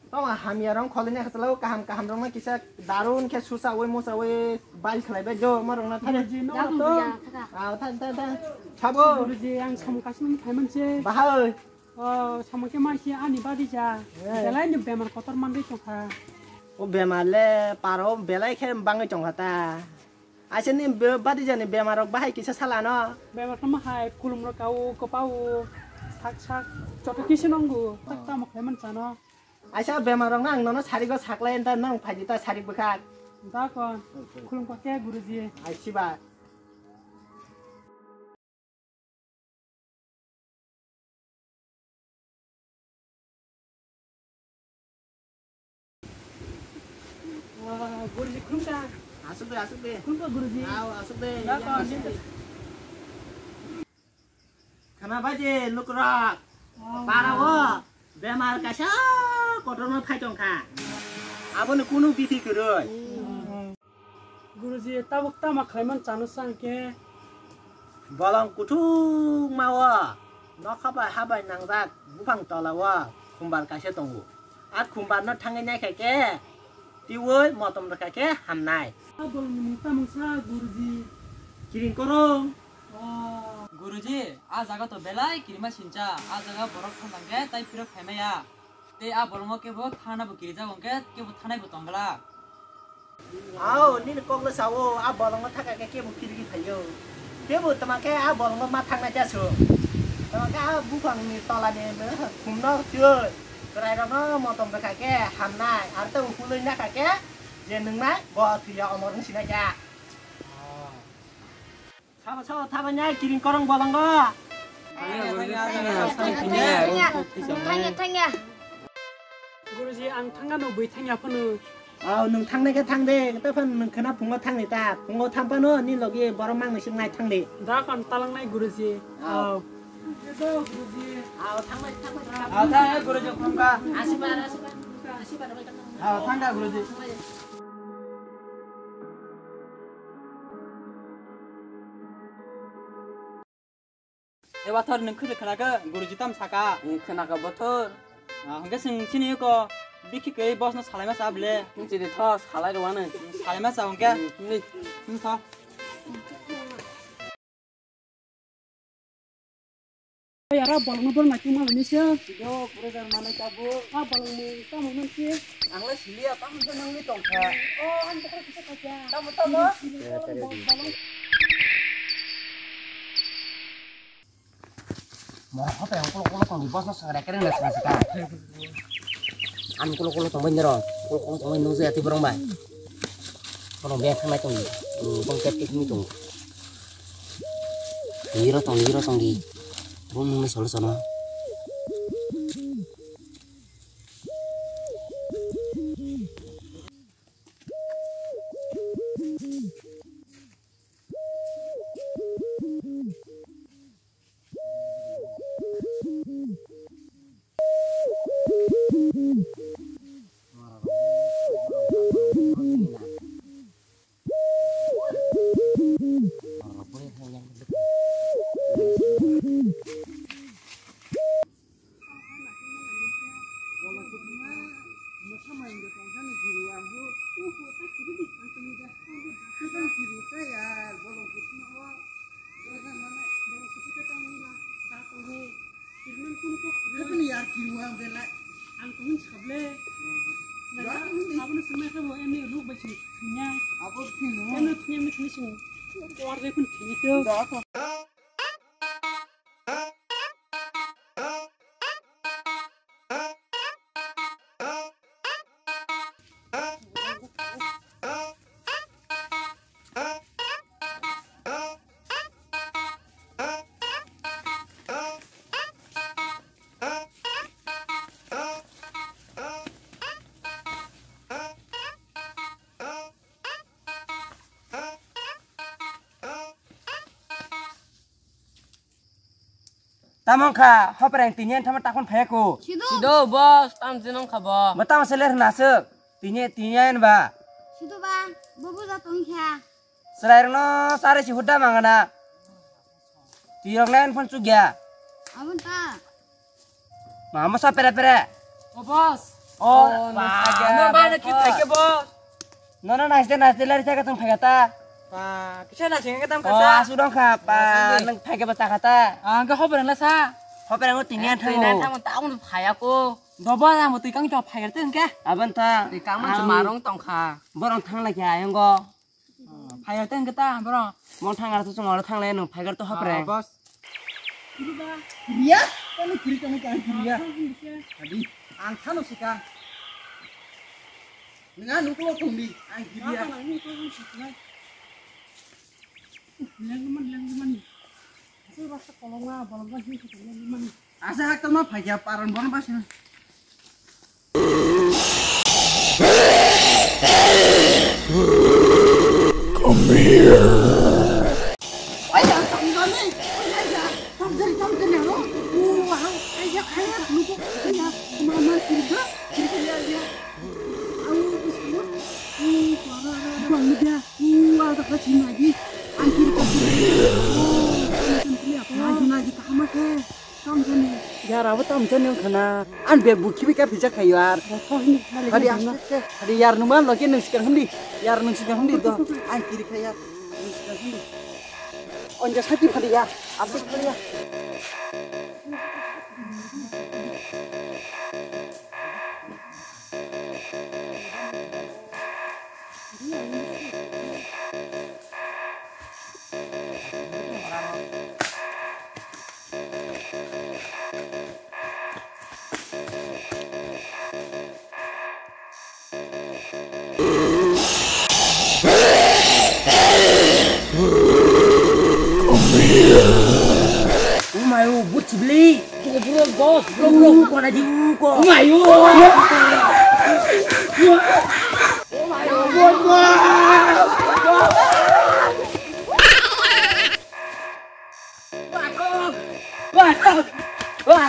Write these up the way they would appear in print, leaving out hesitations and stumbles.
Tau ham ya rong kholnya keselalu kaham rong na kisah darun ke susah we musa we bail khalai be jo marong na thane tan chabo गुरुजी आं सामगासिनो थाइमोनसे bahai सामके मानसि आंनि बादिजा बेलाय नि बेमार खतर मानदै चखा o bemale paro belai khe bangai chonghata aseni badi jani bemarok bahai kisah salah no बेमार मा हाय खुलुम र गाव गपाव sak sak चटे किसे नंगु tak ta मखै मानसानो asa bemarok na ang nono sari go saklai enta nang phajita sari bekhat दा कोन खुलुम पके गुरुजी ai siba गुरुजी खुलुम का asuk be खुलुम का गुरुजी asuk be दा कोन khana baje lukrak parawo bemar kasa kotorno phai chongkha abone kunu bithi kuroi गुरुजी ताबक तामा खैमन चानु सांके balang kutung mawa nokhabai habai nangjak bufang tolawa khumbar kasa tongo at khumbar no thangai nai khaike tiwoi motom rakake hamnai abol मुता मुसा गुरुजी kiring korong गुरुजी आ जगह तो बेलाय किरिमा सिंचा आ जगह बरफ थांगे ताई फिर फेमया ते आ बलंग के बो थाना बो किरिजा गंगे के बो थानाय बो Tangla ao ni kokle sawo a balang thakake ke bu kirigi phayo ke bu tamake a balang ma thangna jasu tamake a bufang ni tola ne khumno tyo krai rano motom rakake hamnai ar ta ukuloi na kake je nungnai bo thuya omorung sina ja Sao thaba nhai kiring korong balang go Tanya. गुरुजी आं थांगा न बै थांया फनो ao nung thangnai ke thangde ta phan nung khana phungo thangni ta phungo thampano ni logi boromang ni singnai thangde दा कोन तालांनाय गुरुजी आओ गुरुजी ao thangnai आ था गुरुजी खुमका asibar आ थांगा गुरुजी ए बाथर नों खोदो खोनाखो गुरुजी ताम साका खोनाखो बोथोर हंगे सिंचिनि को बिखि कै बसनो सालायमा साबले सिंचिनि थ सालाय रवानो सालायमा सा हंगे नि थ यारा बलंग बर नाकि मालनिसो yo pure jar manai kabu आ बलंग ता मोनसे angla silia tam je nangni tongkha ओ आं तकर किसे खाजा tamu tamu Mau apa yang kulo tong di bos no sangat keren lah sekali. An kulo tong banyak orang, kulo tong banyak nusa hati berong bay. Kalau biar kena tong di, bangket ini tong. Hiro tong di, bung nunggu solo sono. Tamongkha, hoperang tinyen thama takon pheko. Sido bos, tam jenong khabo. Matam seler nasuk. Tinya ba. Situ ba, bobo za tongkha. Selain no sare si huda mangana. Tiang lain pun juga. Abun ta. Mama sa pere. Oh bos. Oh, Ano ba nakita ke bos? Nona naste lari sa katong phagata. Pa, kisah na singa katam Oh, kasa. asudong ka pa nang phage bata kata. Angka hober na sa. Hopere ngo tingan Tinan thang. tang taung phaya ko. Doba na mo tikang jo phaya ten ke. Aban ta. Tikang man semarong tongkha. Borong thang la kya ayong Phaya ten kita, bro. Mon thang ar tu ngor thang le no phagar to hopre. Bos. Dia kan kiri kami kan kiri ya. Tadi angka no sika. Dengan nukulo tungdi ang kiri ya. Asa hak tama phagya paron bon basin. Come here. Ayah tanggane. Ayah. Tamjari no. Wow. Ayah nuku. Ayah mama kiri. Kiri ya. Aku bismut. Bang dia. Ada kecil lagi. Angkir ke lagi kama ke. Tamjane. यार अब त हुन्छ नि खाना आन बे बुखि बे का भिजा खायो यार Hadi aste. अरे यार नुमान लगे नसिकन हमदि यार नसिकन हमदि त Ang kiri kaya. अन्जा साथि फदि यार आबे फदि यार Umayo buci beli. bro bos Bro ko na di ko. ayo Wah,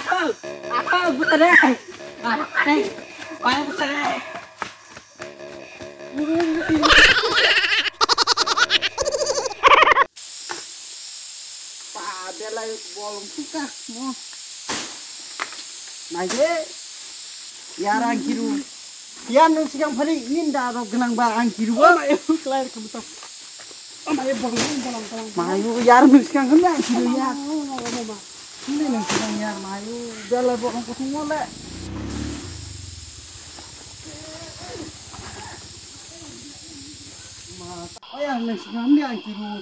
buta deh. Wah, buta deh. Belai bolong suka mo. Nage. Yara kiru. Yan nung sigang pali inda ro genang ba ang kiru. Ayo kelar kebetul. Ayo bolong. Mayu yar nung sigang kan ang kiru ya. Ini nung sigang yar mayu. Belai bolong kutung ole. Oh yang nung sigang ni ang kiru.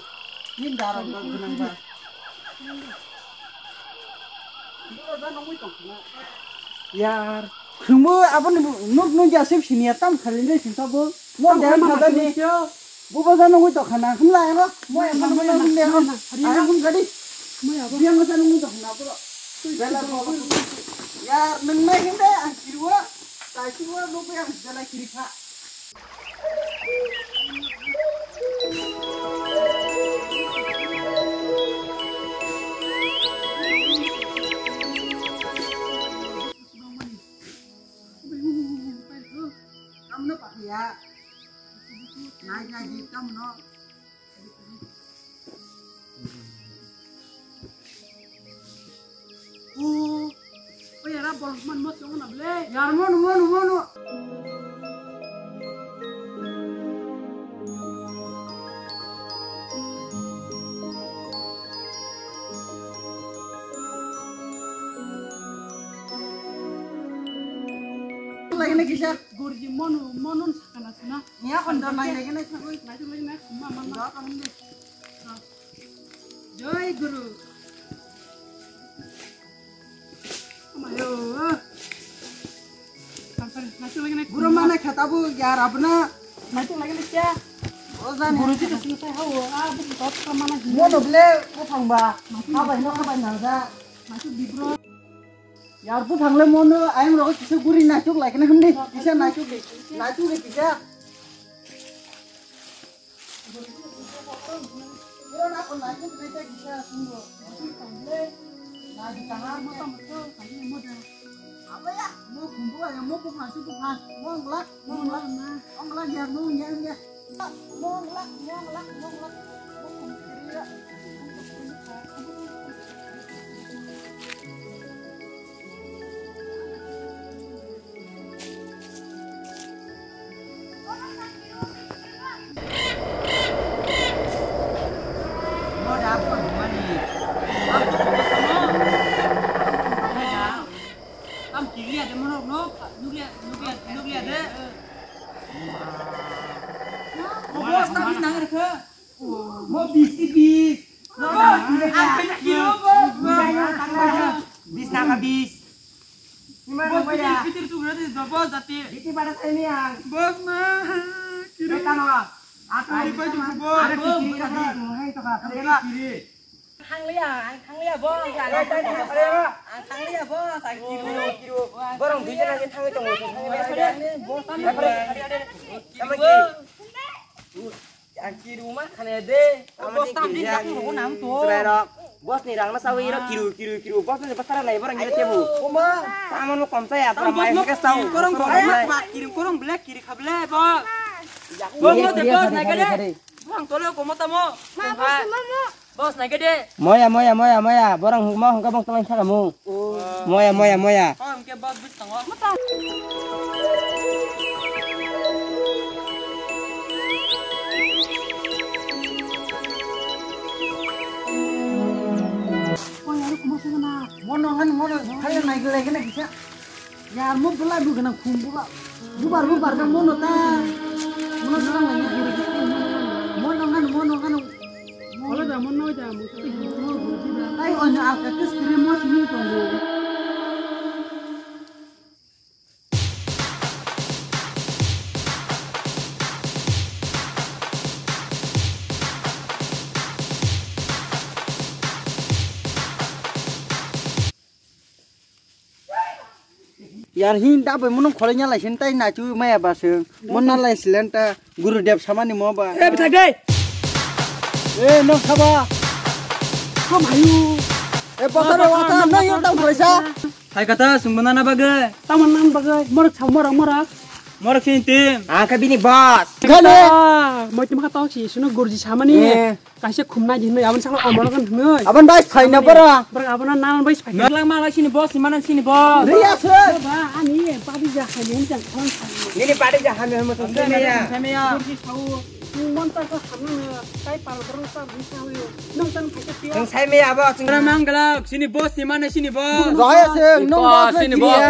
Inda ro genang ba. Yar, semua apa nih nuk jasib sini atam kali ini sih tahu, mau jangan kata nih, bukan nunggu itu karena hemla ya loh, mau yang mana nunggu dia kan, ayam pun gadi, dia nggak nunggu itu karena apa loh, bela bawa, yar nengmai kita akhir wa, akhir wa nunggu yang jalan kiri kak. Kamu pakai ya, naik kamu no. Oh ya rabol man mot yang mana beli? Yar mono. Lagi kisah. Gurji monon sakana sana. Ni apa ndo lagi nih? Lagi nak mama. Enggak kamu nih. Jai guru. Ayo. Sampai nanti lagi naik. Guru mana kata bu yar apa na? Nanti lagi naik ya. Oh zan. Guru itu selesai hawa. Bukan top ke mana sih? Mono beli utang ba. Apa ini apa nyangsa? Masuk di bro. Yar bu thang le mono ayam ro kisa guri nachuk lagi nih hemdi. Kisa nachuk deh kisa. Guru nak nachuk nih kisa sungguh. Nah di tangan Mata betul, kami muda. Apa ya? Mau kumpul ya, mau kumpul sih kumpul. Mau ngelak. Ông ngelak ya, mau ya. Mau ngelak. Mau kumpul ya. Bis nak habis. Gimana Boy ya? Fitir tuh berarti double jati. Itu pada saya ini yang. Bos mah. Kita no. Aku Kiri baju bos. ada kiri tadi. Hai to kak. Kiri. Khang lia bos. Ada ada. Khang lia bos. Kiri. Borong bisa nanti tangan itu musuh. Bos Sama kiri. Kiri rumah kan ada. bos tam di aku mau nam tuh. Seberok. Bos nih rang masawi ro kiru. Bos nih pasar lagi barang gitu bu. Kuma. Sama lu kom saya Tam atau main bos ke tahu. korong kirim korong black kiri kable bos. Bos mau deh bos naik deh. Bang tolong aku mau tamu. Bos naik deh. Moya. Borong mau ka bang teman saya kamu. Moya. Oh, mungkin bos bis tengok. Oh ya, aku masuk kena. Mono. Kalian naik lagi bisa. Ya, mau bela bu kena kumpul. Bubar kan mono ta. Mono sekarang lagi kiri. Mono kan. Kalau jamu no jamu. Ay, ono alka kes kirimo sini tunggu. यार हिं दाबे मुनं खलेnya लाइसेन ताइ नाचु माया बासो मन्ना लाइसेन ता गुरुदेव सामानि मबा Eh, betul deh. ए न खाबा Kamayu. ए पथरे वाता न यो ता पैसा Hai kata sumbana na bagai. Taman nan bagai. Morak. Morak sini tim. Angka bini bos. Kana. Mau cuma kata sih, suno gurji sama nih. Kasih kumna jino, awan saklo amor kan nih. अपन बाइस छैन परा Berapa nan bayi sepakai. Melang malah sini bos, di mana sini bos? रिया छ Ba, ani, papi jahat nih, jangan kawan kawan. Ini pada jahan yang mau Kami ya. Gurji tahu. Montar ke sana, kai pal berusah bisa yo. Nonton kasih dia. Yang saya me apa? Orang manggalak, sini bos, di mana sini bos? रहे छ नं Bos, sini bos.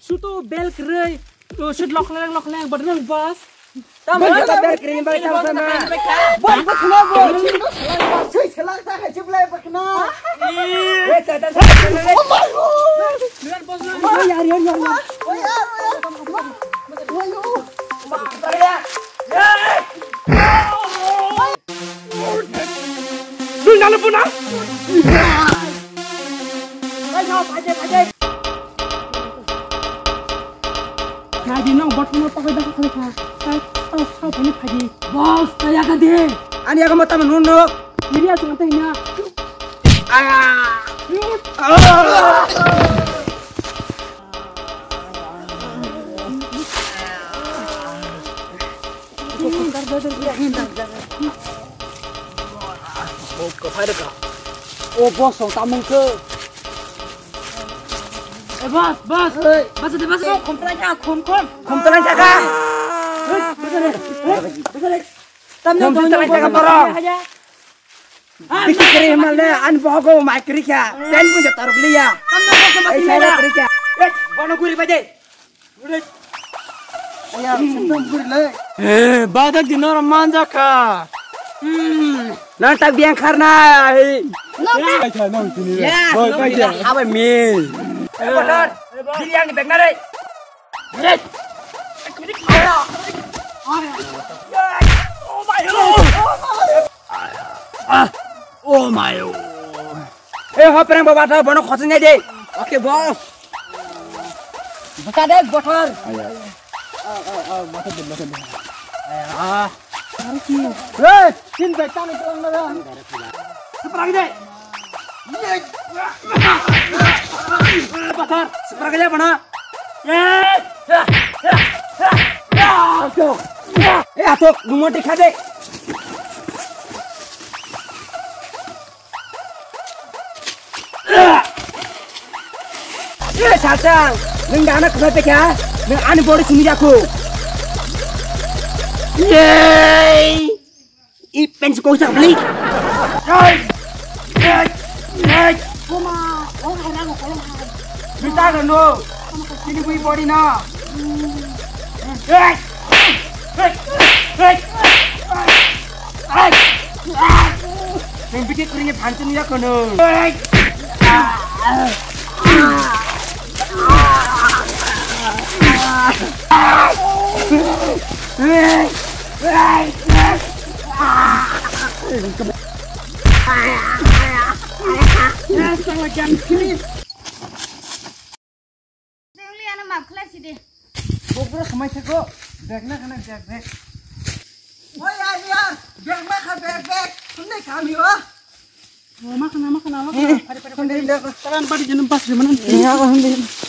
Suto bel kerai. Tuh shoot lock leng bernang bos. Bos kabar kirim balik sama. बस बखना बो छै छला ता है चिपले बखना Eh, tata. Bilang bos lah. Oh ya. ओ यार Nah, di nong bot mau pakai dah kali kah? Tahu ini pagi. Bos, saya kan deh. Ani aku mau taman nuno. Ini aku nantinya. ओ बस ता मुंके Bos. Bos itu bos. Kum telanjang. Kum telan jaga. Kum telan jaga porong. Bikin kirim malah an bogo mai kerja. Dan punya taruh liya. Saya kerja. Bono guri baje. यार एकदम बुरले Badak di nor manja ka. Nanti biang karena. Ya, apa mil? Benar. Diri yang di bag nare. Oh my god. Eh, hop yang bawa tahu bono khosnya deh. Oke, bos. Buka deh botol. Hei, sin betan itu orang. Seperti ini. Batar, seperti apa nak? Atuk, lu mau dikade? Satang, neng dana kenapa ya? Neng ane boleh sini aku. Yeay, ipen sekolah tak beli. Minta kan lo, ini bui body na. Neng bikin keringnya pancen ya kan lo. Lihat nama kelas ini. Bogor kemai sego. Bag na kana bag. Oh ya ya, bag mah ka bag. Sunday kami oh. Makan. Pada. Kalian pada jeneng pas di mana? Iya, alhamdulillah.